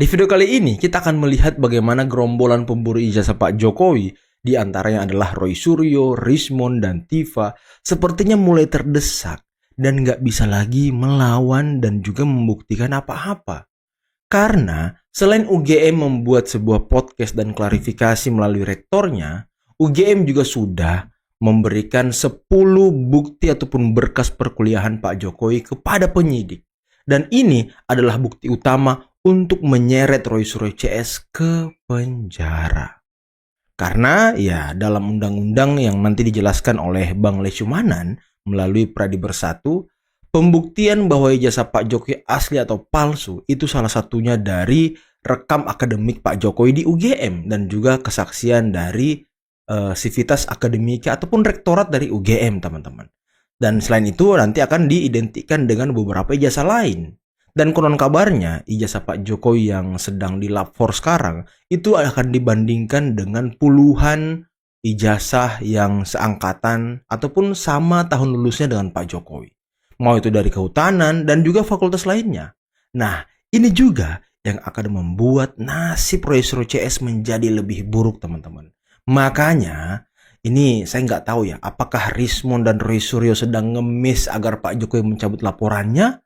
Di video kali ini kita akan melihat bagaimana gerombolan pemburu ijazah Pak Jokowi, di antaranya adalah Roy Suryo, Rismond, dan Tiva, sepertinya mulai terdesak dan nggak bisa lagi melawan dan juga membuktikan apa-apa. Karena selain UGM membuat sebuah podcast dan klarifikasi melalui rektornya, UGM juga sudah memberikan 10 bukti ataupun berkas perkuliahan Pak Jokowi kepada penyidik. Dan ini adalah bukti utama untuk menyeret Roy Suryo CS ke penjara. Karena ya dalam undang-undang yang nanti dijelaskan oleh Bang Lesumanan melalui Pradiber 1, pembuktian bahwa ijazah Pak Jokowi asli atau palsu itu salah satunya dari rekam akademik Pak Jokowi di UGM dan juga kesaksian dari Sivitas Akademika ataupun rektorat dari UGM, teman-teman. Dan selain itu nanti akan diidentikan dengan beberapa ijazah lain. Dan konon kabarnya ijazah Pak Jokowi yang sedang di lab 4 sekarang itu akan dibandingkan dengan puluhan ijazah yang seangkatan ataupun sama tahun lulusnya dengan Pak Jokowi. Mau itu dari kehutanan dan juga fakultas lainnya. Nah, ini juga yang akan membuat nasib Roy Suryo CS menjadi lebih buruk, teman-teman. Makanya ini saya nggak tahu ya, apakah Rismond dan Roy Suryo sedang ngemis agar Pak Jokowi mencabut laporannya?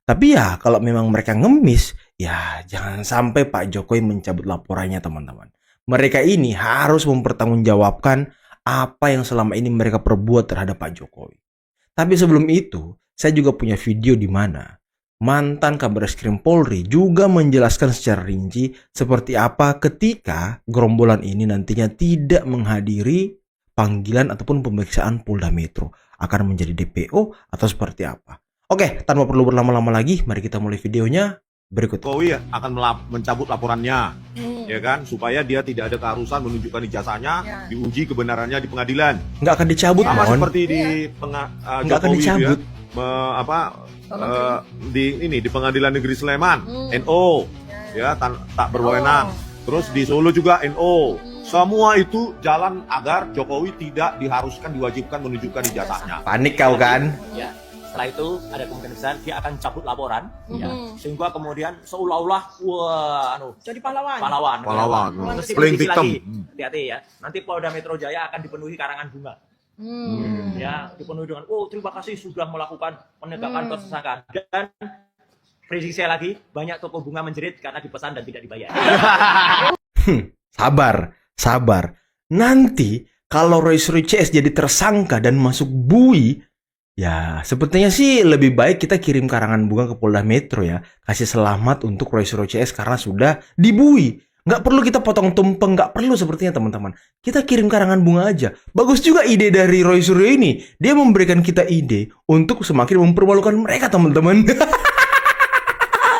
Tapi ya kalau memang mereka ngemis, ya jangan sampai Pak Jokowi mencabut laporannya, teman-teman. Mereka ini harus mempertanggungjawabkan apa yang selama ini mereka perbuat terhadap Pak Jokowi. Tapi sebelum itu, saya juga punya video di mana mantan Kabareskrim Polri juga menjelaskan secara rinci seperti apa ketika gerombolan ini nantinya tidak menghadiri panggilan ataupun pemeriksaan Polda Metro. Akan menjadi DPO atau seperti apa? Oke, tanpa perlu berlama-lama lagi, mari kita mulai videonya berikut. Jokowi akan mencabut laporannya, ya kan, supaya dia tidak ada keharusan menunjukkan ijazahnya, diuji kebenarannya di pengadilan. Nggak akan dicabut, sama Mon. seperti di nggak akan dicabut. Di Pengadilan Negeri Sleman, NO, ya tak berwenang. Terus di Solo juga NO. Semua itu jalan agar Jokowi tidak diharuskan, diwajibkan menunjukkan ijazahnya. Panik kau kan? Ya. Setelah itu ada kemungkinan besar dia akan cabut laporan, ya, sehingga kemudian seolah-olah jadi pahlawan. Pahlawan. Terus Playing victim. Hati-hati ya. Nanti Polda Metro Jaya akan dipenuhi karangan bunga. Ya, dipenuhi dengan terima kasih sudah melakukan penegakan tersangka. Dan prediksi saya lagi, banyak toko bunga menjerit karena dipesan dan tidak dibayar. Sabar. Nanti kalau Roy Suryo CS jadi tersangka dan masuk bui, ya, sepertinya sih lebih baik kita kirim karangan bunga ke Polda Metro ya. Kasih selamat untuk Roy Suryo CS karena sudah dibui. Nggak perlu kita potong tumpeng, nggak perlu sepertinya, teman-teman. Kita kirim karangan bunga aja. Bagus juga ide dari Roy Suryo ini. Dia memberikan kita ide untuk semakin mempermalukan mereka, teman-teman.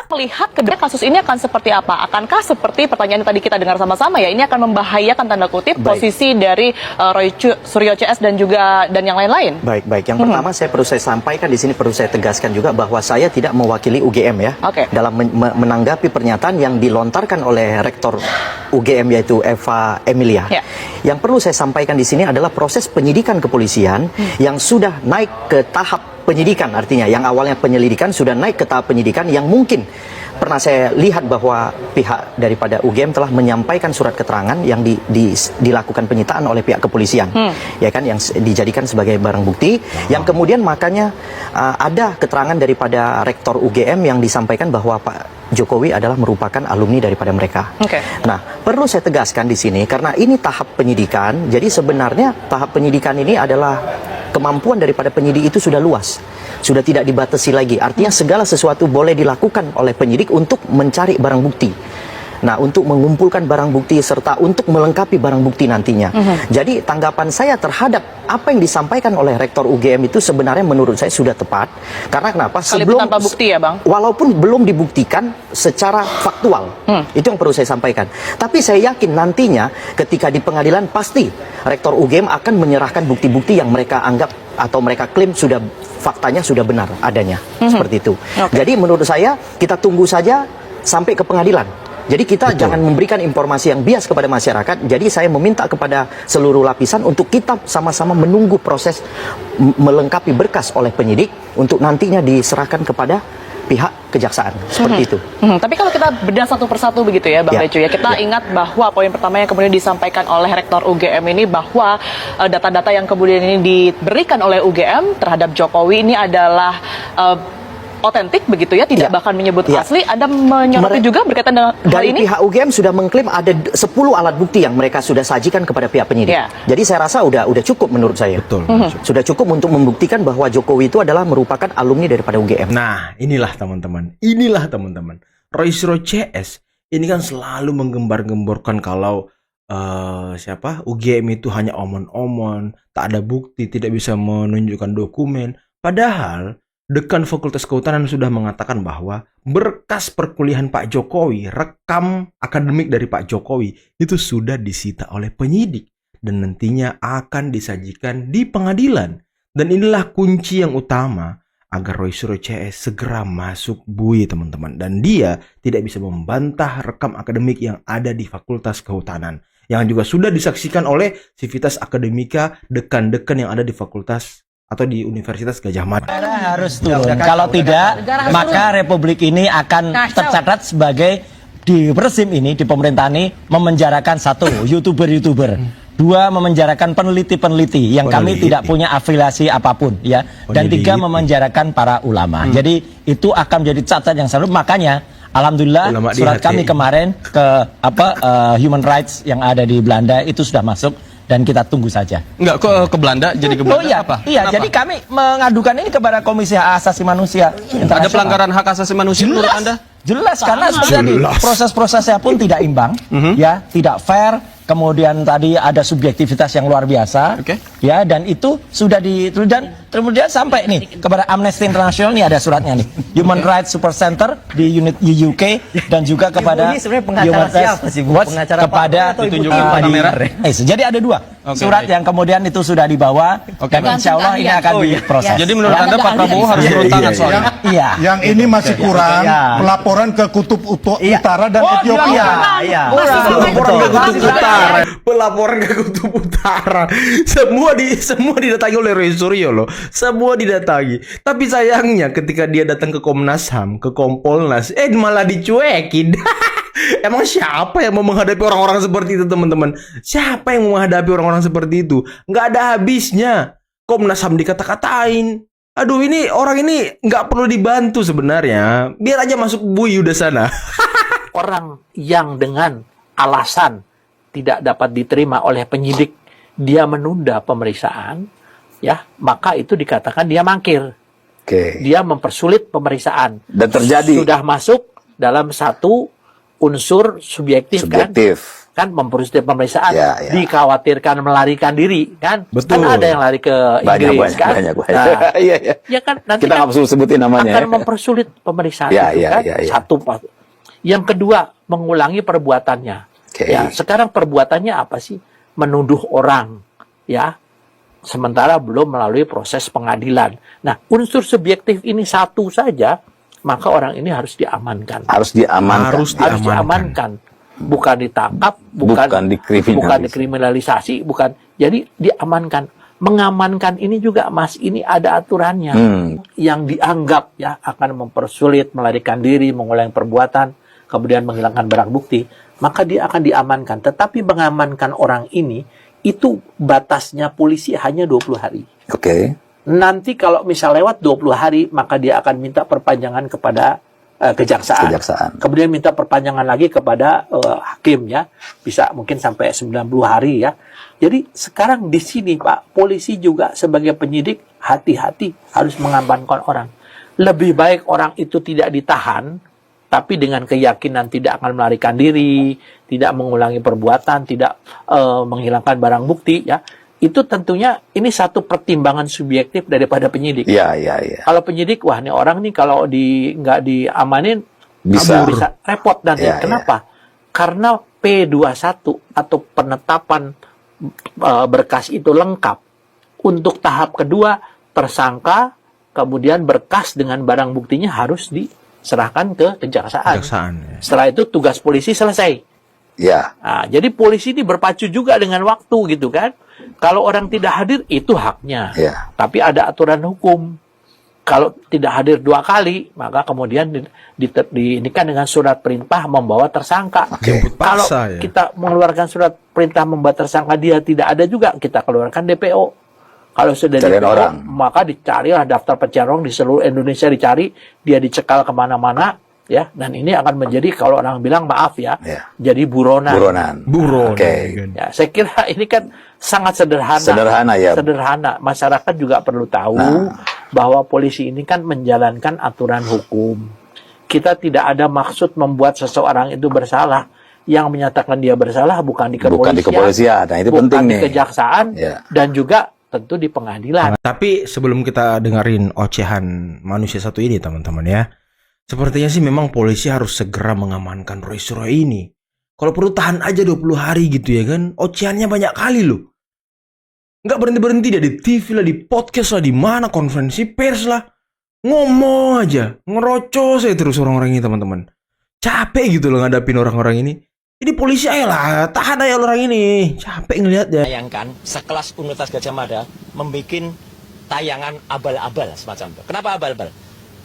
Melihat ke depan kasus ini akan seperti apa? Akankah seperti pertanyaan yang tadi kita dengar sama-sama ya, ini akan membahayakan tanda kutip posisi dari Roy Suryo CS dan yang lain-lain? Baik. Yang pertama saya perlu sampaikan di sini, perlu saya tegaskan juga bahwa saya tidak mewakili UGM ya. Dalam menanggapi pernyataan yang dilontarkan oleh Rektor UGM yaitu Eva Emilia. Yang perlu saya sampaikan di sini adalah proses penyidikan kepolisian yang sudah naik ke tahap penyidikan, artinya yang awalnya penyelidikan sudah naik ke tahap penyidikan yang mungkin pernah saya lihat bahwa pihak daripada UGM telah menyampaikan surat keterangan yang dilakukan penyitaan oleh pihak kepolisian, ya kan, yang dijadikan sebagai barang bukti, yang kemudian makanya ada keterangan daripada Rektor UGM yang disampaikan bahwa Pak Jokowi adalah merupakan alumni daripada mereka. Nah, perlu saya tegaskan di sini karena ini tahap penyidikan, jadi sebenarnya tahap penyidikan ini adalah kemampuan daripada penyidik itu sudah luas, sudah tidak dibatasi lagi. Artinya segala sesuatu boleh dilakukan oleh penyidik untuk mencari barang bukti. Nah, untuk mengumpulkan barang bukti serta untuk melengkapi barang bukti nantinya. Jadi tanggapan saya terhadap apa yang disampaikan oleh Rektor UGM itu sebenarnya menurut saya sudah tepat. Karena kenapa? Sebelum tanpa bukti ya, Bang? Walaupun belum dibuktikan secara faktual. Itu yang perlu saya sampaikan. Tapi saya yakin nantinya ketika di pengadilan pasti Rektor UGM akan menyerahkan bukti-bukti yang mereka anggap atau mereka klaim sudah faktanya sudah benar adanya. Seperti itu. Jadi menurut saya kita tunggu saja sampai ke pengadilan. Jadi kita jangan memberikan informasi yang bias kepada masyarakat. Jadi saya meminta kepada seluruh lapisan untuk kita sama-sama menunggu proses melengkapi berkas oleh penyidik untuk nantinya diserahkan kepada pihak kejaksaan. Seperti itu. Tapi kalau kita bedah satu persatu begitu ya, Bang Ya. Recu ya, kita ingat bahwa poin pertama yang kemudian disampaikan oleh Rektor UGM ini bahwa data-data yang kemudian ini diberikan oleh UGM terhadap Jokowi ini adalah otentik begitu ya, tidak bahkan menyebut asli. Anda menyoroti juga berkaitan dengan hal Dari ini? pihak UGM sudah mengklaim ada 10 alat bukti yang mereka sudah sajikan kepada pihak penyidik. Ya. Jadi saya rasa udah cukup menurut saya. Betul. Sudah cukup untuk membuktikan bahwa Jokowi itu adalah merupakan alumni daripada UGM. Nah, inilah teman-teman. Inilah teman-teman. Roy Suryo CS ini kan selalu menggembar-gemborkan kalau UGM itu hanya omon-omon, tak ada bukti, tidak bisa menunjukkan dokumen. Padahal Dekan Fakultas Kehutanan sudah mengatakan bahwa berkas perkuliahan Pak Jokowi, rekam akademik dari Pak Jokowi itu sudah disita oleh penyidik dan nantinya akan disajikan di pengadilan. Dan inilah kunci yang utama agar Roy Suryo CS segera masuk BUI, teman-teman. Dan dia tidak bisa membantah rekam akademik yang ada di Fakultas Kehutanan, yang juga sudah disaksikan oleh Civitas Akademika dekan-dekan yang ada di fakultas atau di Universitas Gadjah Mada. Negara harus turun. Kalau tidak, maka republik ini akan tercatat sebagai di rezim ini, di pemerintahan ini memenjarakan satu youtuber, dua memenjarakan peneliti-peneliti yang kami tidak punya afiliasi apapun, ya, dan tiga memenjarakan para ulama. Jadi itu akan menjadi catat yang selalu. Makanya alhamdulillah Ulama surat kami kemarin ke Human Rights yang ada di Belanda itu sudah masuk. Dan kita tunggu saja. Enggak, ke Belanda, jadi ke Belanda iya, apa? Iya, jadi kami mengadukan ini kepada Komisi Hak Asasi Manusia. Ada pelanggaran hak asasi manusia menurut Anda? Jelas, karena tadi proses-prosesnya pun tidak imbang, ya, tidak fair. Kemudian tadi ada subjektivitas yang luar biasa, ya, dan itu sudah dan kemudian sampai nih kepada Amnesty International, nih ada suratnya nih, Human Rights Super Center di unit UK dan juga kepada ini sebenarnya pengacara siapa sih, Bu? Watch Pengacara kepada Papua atau Ibu ditunjukin Tita? warna merah. jadi ada dua surat yang kemudian itu sudah dibawa dan insya Allah ini akan diproses. Jadi menurut Anda Pak Prabowo harus turun tangan soalnya? Iya. Yang ini masih kurang pelaporan ke Kutub Utara dan Ethiopia. Pelaporan ke Kutub Utara. Semua didatangi oleh Roy Suryo loh. Semua didatangi. Tapi sayangnya ketika dia datang ke Komnas HAM, ke Kompolnas, malah dicuekin. Emang siapa yang mau menghadapi orang-orang seperti itu, teman-teman? Siapa yang mau menghadapi orang-orang seperti itu? Nggak ada habisnya. Komnas HAM dikata-katain. Aduh, ini orang ini nggak perlu dibantu sebenarnya. Biar aja masuk BUI udah sana. Orang yang dengan alasan tidak dapat diterima oleh penyidik, dia menunda pemeriksaan, ya, maka itu dikatakan dia mangkir. Dia mempersulit pemeriksaan. Dan terjadi. Sudah masuk dalam satu unsur subjektif. Kan mempersulit pemeriksaan, dikhawatirkan melarikan diri, kan? Betul. Kan ada yang lari ke Inggris, kan? Banyak. Nah, Iya. ya kan nanti Kita nggak perlu sebutin namanya. akan mempersulit pemeriksaan Ya, itu, ya, kan? ya, ya. Satu. Yang kedua, mengulangi perbuatannya. Ya, sekarang perbuatannya apa sih? Menuduh orang, ya. Sementara belum melalui proses pengadilan. Nah, unsur subjektif ini satu saja, maka orang ini harus diamankan. Harus diamankan. Harus diamankan. Bukan ditangkap, bukan dikriminalisasi, bukan. Jadi diamankan. Mengamankan ini juga, Mas, ini ada aturannya. Yang dianggap ya akan mempersulit, melarikan diri, mengulangi perbuatan, kemudian menghilangkan barang bukti, maka dia akan diamankan. Tetapi mengamankan orang ini, itu batasnya polisi hanya 20 hari. Nanti kalau misal lewat 20 hari, maka dia akan minta perpanjangan kepada kejaksaan. Kemudian minta perpanjangan lagi kepada hakim, ya. Bisa mungkin sampai 90 hari, ya. Jadi sekarang di sini, Pak, polisi juga sebagai penyidik hati-hati harus mengamankan orang. Lebih baik orang itu tidak ditahan, tapi dengan keyakinan tidak akan melarikan diri, tidak mengulangi perbuatan, tidak menghilangkan barang bukti, ya. Itu tentunya ini satu pertimbangan subjektif daripada penyidik. Kalau penyidik, wah, ini orang nih kalau nggak diamanin bisa repot nanti. Kenapa? Karena P21 atau penetapan berkas itu lengkap. Untuk tahap kedua, tersangka, kemudian berkas dengan barang buktinya harus diserahkan ke kejaksaan. Setelah itu tugas polisi selesai. Nah, jadi polisi ini berpacu juga dengan waktu, gitu kan. Kalau orang tidak hadir, itu haknya. Tapi ada aturan hukum. Kalau tidak hadir 2 kali, maka kemudian diinikan dengan surat perintah membawa tersangka. Kalau kita mengeluarkan surat perintah membawa tersangka dia tidak ada juga, kita keluarkan DPO. Kalau sudah DPO, maka dicarilah daftar pencarian di seluruh Indonesia, dicari, dia dicekal kemana-mana, ya. Dan ini akan menjadi, kalau orang bilang maaf ya, jadi buronan. Ya, saya kira ini kan sangat sederhana. Sederhana. Masyarakat juga perlu tahu bahwa polisi ini kan menjalankan aturan hukum. Kita tidak ada maksud membuat seseorang itu bersalah. Yang menyatakan dia bersalah bukan di kepolisian, Nah, itu bukan penting di kejaksaan, dan juga tentu di pengadilan. Tapi sebelum kita dengerin ocehan manusia satu ini, teman-teman ya, sepertinya sih memang polisi harus segera mengamankan Roy Suryo ini. Kalau perlu tahan aja 20 hari gitu ya kan. Ocehannya banyak kali loh. Nggak berhenti-berhenti dia di TV lah, di podcast lah, di mana, konferensi pers lah. Ngomong aja, ngerocos saya terus orang-orang ini, teman-teman. Capek gitu loh ngadapin orang-orang ini. Jadi polisi ayolah, tahan aja orang ini. Capek ngelihatnya. Bayangkan sekelas Universitas Gadjah Mada membuat tayangan abal-abal semacam itu. Kenapa abal-abal?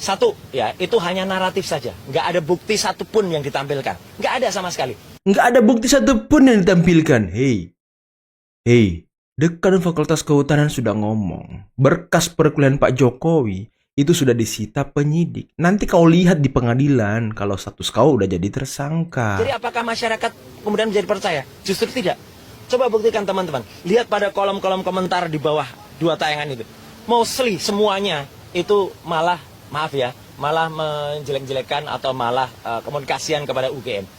Satu, ya itu hanya naratif saja. Nggak ada bukti satupun yang ditampilkan. Nggak ada sama sekali. Nggak ada bukti satupun yang ditampilkan. Hei, Dekan Fakultas Kehutanan sudah ngomong, berkas perkuliahan Pak Jokowi itu sudah disita penyidik. Nanti kau lihat di pengadilan kalau status kau udah jadi tersangka. Jadi apakah masyarakat kemudian menjadi percaya? Justru tidak. Coba buktikan teman-teman. Lihat pada kolom-kolom komentar di bawah 2 tayangan itu. Mostly semuanya itu malah, maaf ya, malah menjelek-jelekan atau malah komunikasian kepada UGM.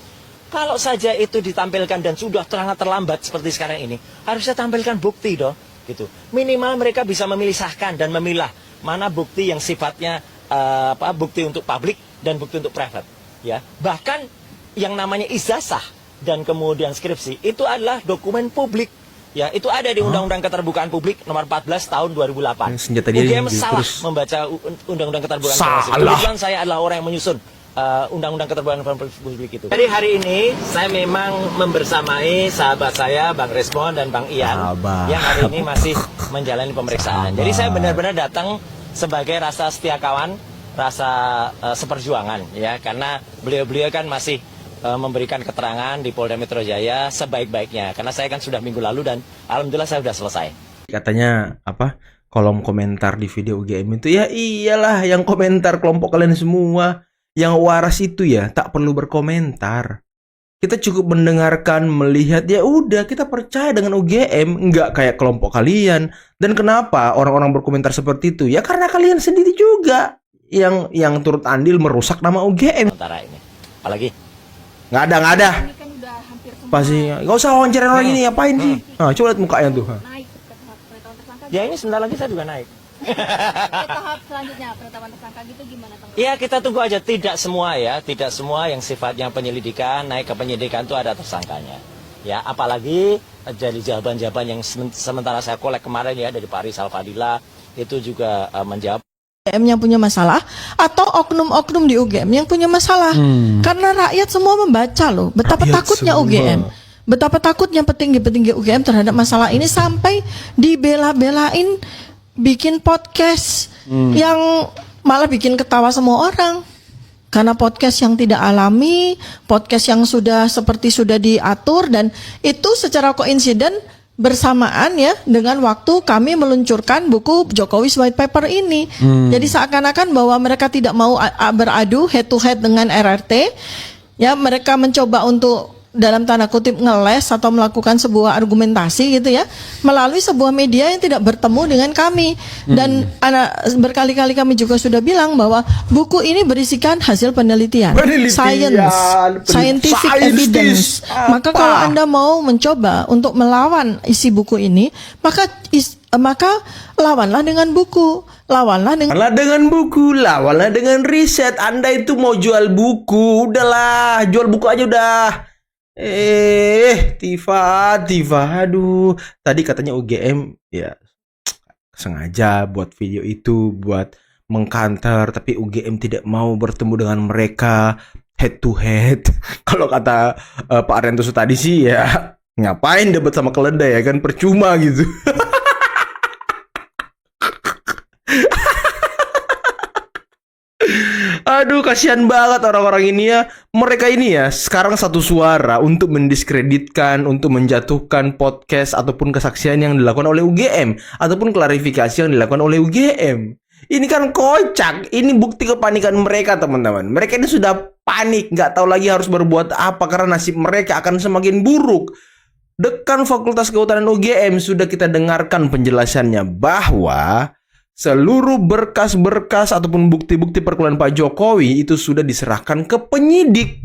Kalau saja itu ditampilkan dan sudah sangat terlambat seperti sekarang ini, harusnya tampilkan bukti dong, gitu. Minimal mereka bisa memisahkan dan memilah mana bukti yang sifatnya bukti untuk publik dan bukti untuk private, ya. Bahkan yang namanya ijazah dan kemudian skripsi itu adalah dokumen publik, ya. Itu ada di Undang-Undang Keterbukaan Publik nomor 14 tahun 2008. UGM salah membaca Undang-Undang Keterbukaan Publik. Kebetulan saya adalah orang yang menyusun Undang-Undang Keterbukaan Publik itu. Jadi hari ini saya memang membersamai sahabat saya Bang Resmon dan Bang Ian yang hari ini masih menjalani pemeriksaan. Jadi saya benar-benar datang sebagai rasa setia kawan, rasa seperjuangan ya, karena beliau-beliau kan masih memberikan keterangan di Polda Metro Jaya sebaik-baiknya. Karena saya kan sudah minggu lalu dan alhamdulillah saya sudah selesai. Katanya apa? Kolom komentar di video UGM itu ya iyalah yang komentar kelompok kalian semua. Yang waras itu ya tak perlu berkomentar. Kita cukup mendengarkan, melihat, ya udah kita percaya dengan UGM, nggak kayak kelompok kalian. Dan kenapa orang-orang berkomentar seperti itu? Ya karena kalian sendiri juga yang turut andil merusak nama UGM. Antara ini, apalagi nggak ada. Pasti nggak usah wawancarin orang ini, apain sih? Nah, coba lihat mukanya tuh. Ya ini sebentar lagi saya juga naik. Tahap selanjutnya penetapan tersangka gitu gimana, Bang? Ya kita tunggu aja, tidak semua yang sifatnya penyelidikan naik ke penyidikan itu ada tersangkanya. Ya apalagi jadi jawaban-jawaban yang sementara saya kolek kemarin ya dari Pak Rizal Fadila itu juga menjawab. UGM yang punya masalah atau oknum-oknum di UGM yang punya masalah. Karena rakyat semua membaca loh betapa takutnya UGM. Betapa takutnya petinggi-petinggi UGM terhadap masalah ini sampai dibela-belain bikin podcast yang malah bikin ketawa semua orang. Karena podcast yang tidak alami, podcast yang sudah diatur, dan itu secara koinsiden bersamaan ya dengan waktu kami meluncurkan buku Jokowi's White Paper ini. Jadi seakan-akan bahwa mereka tidak mau beradu head to head dengan RRT. Ya, mereka mencoba untuk dalam tanda kutip ngeles atau melakukan sebuah argumentasi gitu ya melalui sebuah media yang tidak bertemu dengan kami. Dan berkali-kali kami juga sudah bilang bahwa buku ini berisikan hasil penelitian. Scientific evidence. Maka kalau Anda mau mencoba untuk melawan isi buku ini, maka lawanlah dengan buku. Lawanlah dengan riset. Anda itu mau jual buku, udahlah, jual buku aja udah. Tifa, aduh. Tadi katanya UGM ya sengaja buat video itu buat mengkanter, tapi UGM tidak mau bertemu dengan mereka head to head. Kalau kata Pak Arianto tadi sih ya ngapain debat sama keledai ya kan, percuma gitu. Aduh, kasihan banget orang-orang ini ya. Mereka ini ya sekarang satu suara untuk mendiskreditkan, untuk menjatuhkan podcast ataupun kesaksian yang dilakukan oleh UGM ataupun klarifikasi yang dilakukan oleh UGM. Ini kan kocak. Ini bukti kepanikan mereka, teman-teman. Mereka ini sudah panik, nggak tahu lagi harus berbuat apa karena nasib mereka akan semakin buruk. Dekan Fakultas Kehutanan UGM sudah kita dengarkan penjelasannya bahwa seluruh berkas-berkas ataupun bukti-bukti perkuliahan Pak Jokowi itu sudah diserahkan ke penyidik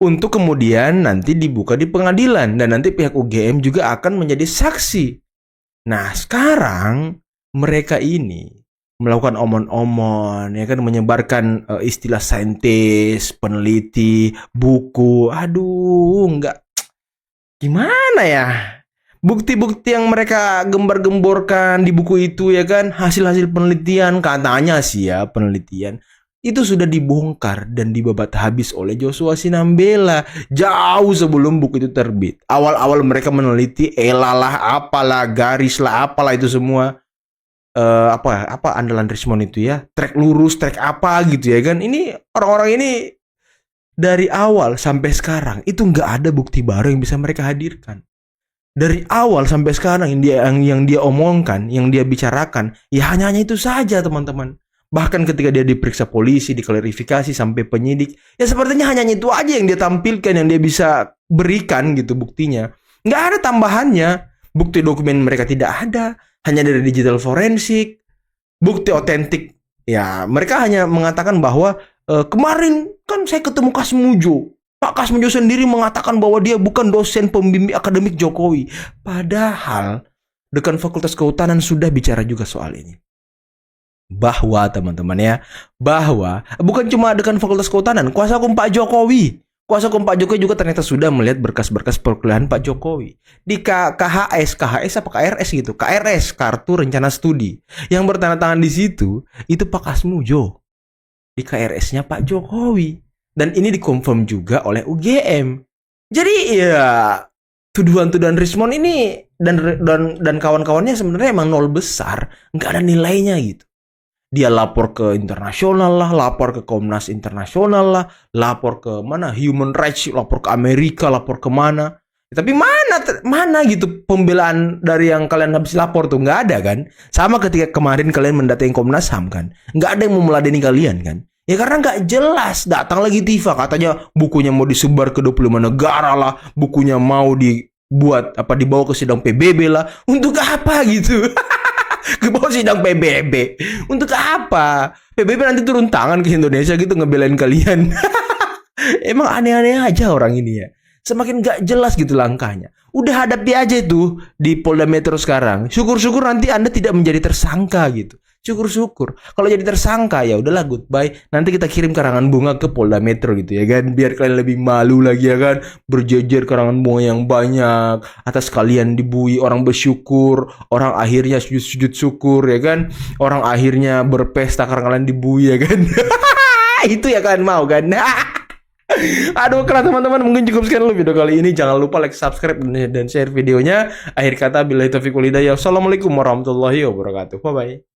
untuk kemudian nanti dibuka di pengadilan dan nanti pihak UGM juga akan menjadi saksi. Nah, sekarang mereka ini melakukan omon-omon, ya kan, menyebarkan istilah saintis, peneliti, buku. Aduh, enggak. Gimana ya? Bukti-bukti yang mereka gembar-gemborkan di buku itu, ya kan, hasil-hasil penelitian, katanya sih ya, penelitian itu sudah dibongkar dan dibabat habis oleh Joshua Sinambela jauh sebelum buku itu terbit. Awal-awal mereka meneliti elalah, apalah, garis lah, apalah itu semua. Apa andalan Rismond itu ya, trek lurus, trek apa gitu ya kan. Ini orang-orang ini dari awal sampai sekarang itu nggak ada bukti baru yang bisa mereka hadirkan. Dari awal sampai sekarang yang dia omongkan, yang dia bicarakan, ya hanya itu saja, teman-teman. Bahkan ketika dia diperiksa polisi, diklarifikasi sampai penyidik, ya sepertinya hanya itu aja yang dia tampilkan, yang dia bisa berikan gitu buktinya. Nggak ada tambahannya. Bukti dokumen mereka tidak ada, hanya dari digital forensik. Bukti otentik, ya mereka hanya mengatakan bahwa kemarin kan saya ketemu Kasmujo. Pak Kasmujo sendiri mengatakan bahwa dia bukan dosen pembimbing akademik Jokowi. Padahal Dekan Fakultas Kehutanan sudah bicara juga soal ini. Bahwa teman-teman ya, bahwa bukan cuma Dekan Fakultas Kehutanan, kuasa hukum Pak Jokowi. Kuasa hukum Pak Jokowi juga ternyata sudah melihat berkas-berkas perkuliahan Pak Jokowi. Di KHS apa KRS gitu, KRS, Kartu Rencana Studi. Yang bertanda tangan di situ, itu Pak Kasmujo. Di KRS-nya Pak Jokowi. Dan ini dikonfirm juga oleh UGM. Jadi ya tuduhan-tuduhan Rismond ini dan kawan-kawannya sebenarnya emang nol besar, nggak ada nilainya gitu. Dia lapor ke internasional lah, lapor ke Komnas Internasional lah, lapor ke mana Human Rights, lapor ke Amerika, lapor ke mana. Tapi mana gitu pembelaan dari yang kalian habis lapor tuh, nggak ada kan? Sama ketika kemarin kalian mendatangi Komnas HAM kan, nggak ada yang mau meladeni kalian kan? Ya karena nggak jelas. Datang lagi Tifa katanya bukunya mau disebar ke 25 negara lah, bukunya mau dibuat dibawa ke sidang PBB lah. Untuk apa gitu? Ke bawah sidang PBB. Untuk apa? PBB nanti turun tangan ke Indonesia gitu ngebelain kalian. Emang aneh-aneh aja orang ini ya. Semakin gak jelas gitu langkahnya. Udah hadapi aja tuh di Polda Metro sekarang. Syukur-syukur nanti Anda tidak menjadi tersangka gitu. Syukur-syukur. Kalau jadi tersangka ya udahlah, goodbye. Nanti kita kirim karangan bunga ke Polda Metro gitu ya kan. Biar kalian lebih malu lagi ya kan. Berjejer karangan bunga yang banyak. Atas kalian dibui, orang bersyukur. Orang akhirnya sujud-sujud syukur ya kan. Orang akhirnya berpesta karena kalian dibui ya kan. Itu ya kalian mau kan. Aduh, karena teman-teman mungkin cukup sekian dulu video kali ini. Jangan lupa like, subscribe, dan share videonya. Akhir kata, billahi taufiq wal hidayah. Assalamualaikum warahmatullahi wabarakatuh. Bye-bye.